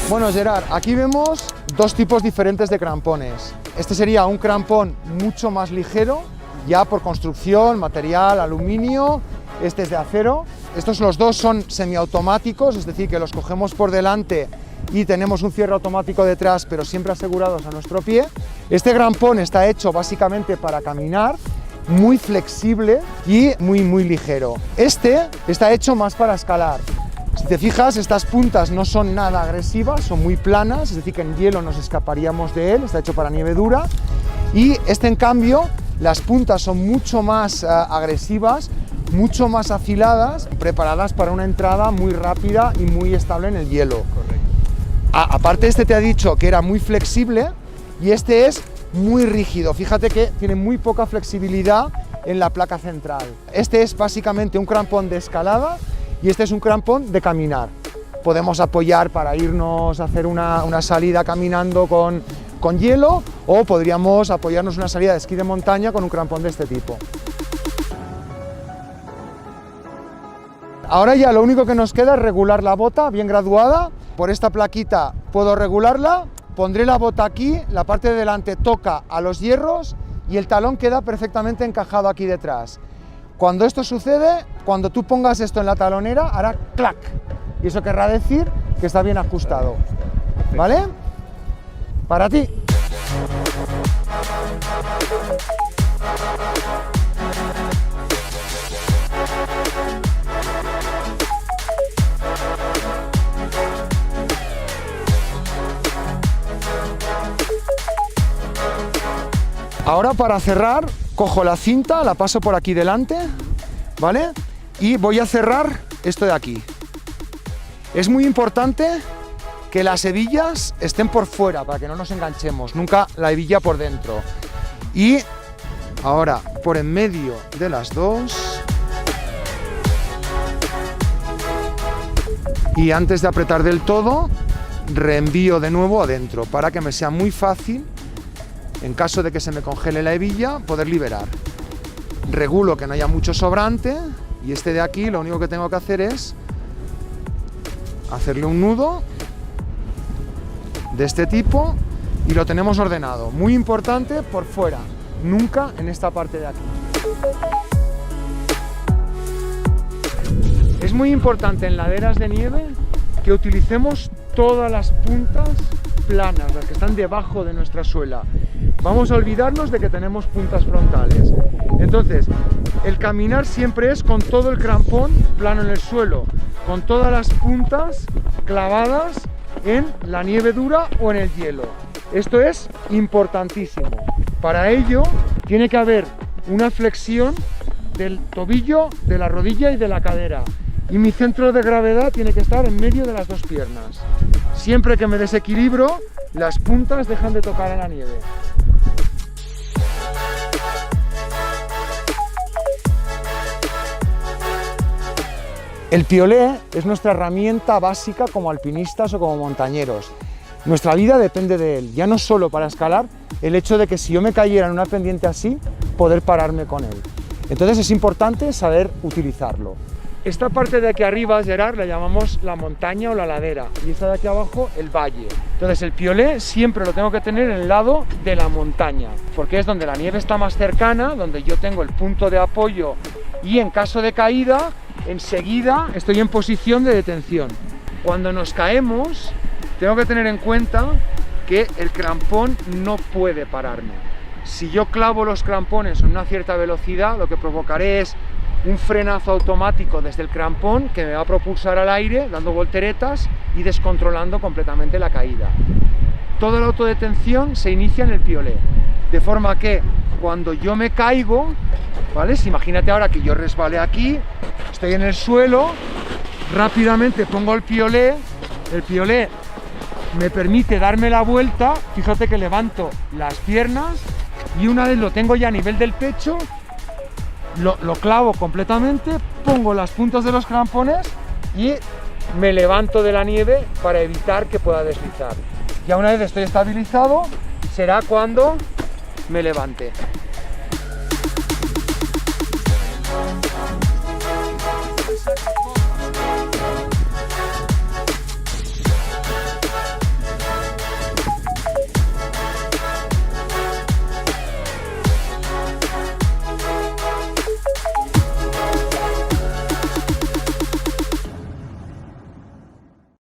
Bueno, Gerard, aquí vemos dos tipos diferentes de crampones. Este sería un crampón mucho más ligero, ya por construcción, material, aluminio. Este es de acero. Estos los dos son semiautomáticos, es decir, que los cogemos por delante y tenemos un cierre automático detrás, pero siempre asegurados a nuestro pie. Este crampón está hecho básicamente para caminar, muy flexible y muy ligero. Este está hecho más para escalar. Si te fijas, estas puntas no son nada agresivas, son muy planas, es decir, que en hielo nos escaparíamos de él, está hecho para nieve dura. Y este, en cambio, las puntas son mucho más agresivas, mucho más afiladas, preparadas para una entrada muy rápida y muy estable en el hielo. Correcto. Aparte, este te ha dicho que era muy flexible y este es muy rígido. Fíjate que tiene muy poca flexibilidad en la placa central. Este es básicamente un crampón de escalada y este es un crampón de caminar. Podemos apoyar para irnos a hacer una salida caminando con hielo, o podríamos apoyarnos en una salida de esquí de montaña con un crampón de este tipo. Ahora ya lo único que nos queda es regular la bota bien graduada. Por esta plaquita puedo regularla, pondré la bota aquí, la parte de delante toca a los hierros y el talón queda perfectamente encajado aquí detrás. Cuando esto sucede, cuando tú pongas esto en la talonera, hará clac. Y eso querrá decir que está bien ajustado. ¿Vale? Para ti. Ahora, para cerrar, cojo la cinta, la paso por aquí delante, ¿vale? Y voy a cerrar esto de aquí. Es muy importante que las hebillas estén por fuera para que no nos enganchemos, nunca la hebilla por dentro. Y ahora, por en medio de las dos. Y antes de apretar del todo, reenvío de nuevo adentro para que me sea muy fácil, en caso de que se me congele la hebilla, poder liberar. Regulo que no haya mucho sobrante y este de aquí lo único que tengo que hacer es hacerle un nudo de este tipo y lo tenemos ordenado. Muy importante por fuera, nunca en esta parte de aquí. Es muy importante en laderas de nieve que utilicemos todas las puntas planas, las que están debajo de nuestra suela. Vamos a olvidarnos de que tenemos puntas frontales. Entonces, el caminar siempre es con todo el crampón plano en el suelo, con todas las puntas clavadas en la nieve dura o en el hielo. Esto es importantísimo. Para ello, tiene que haber una flexión del tobillo, de la rodilla y de la cadera. Y mi centro de gravedad tiene que estar en medio de las dos piernas. Siempre que me desequilibro, las puntas dejan de tocar a la nieve. El piolé es nuestra herramienta básica como alpinistas o como montañeros. Nuestra vida depende de él, ya no solo para escalar, el hecho de que si yo me cayera en una pendiente así, poder pararme con él. Entonces es importante saber utilizarlo. Esta parte de aquí arriba, Gerard, la llamamos la montaña o la ladera, y esta de aquí abajo el valle. Entonces el piolé siempre lo tengo que tener en el lado de la montaña, porque es donde la nieve está más cercana, donde yo tengo el punto de apoyo y en caso de caída, enseguida estoy en posición de detención. Cuando nos caemos, tengo que tener en cuenta que el crampón no puede pararme. Si yo clavo los crampones en una cierta velocidad, lo que provocaré es un frenazo automático desde el crampón que me va a propulsar al aire, dando volteretas y descontrolando completamente la caída. Toda la autodetención se inicia en el piolé, de forma que cuando yo me caigo, ¿vale? Imagínate ahora que yo resbalé aquí, estoy en el suelo, rápidamente pongo el piolé me permite darme la vuelta, fíjate que levanto las piernas y una vez lo tengo ya a nivel del pecho, lo clavo completamente, pongo las puntas de los crampones y me levanto de la nieve para evitar que pueda deslizar. Ya una vez estoy estabilizado, será cuando me levante.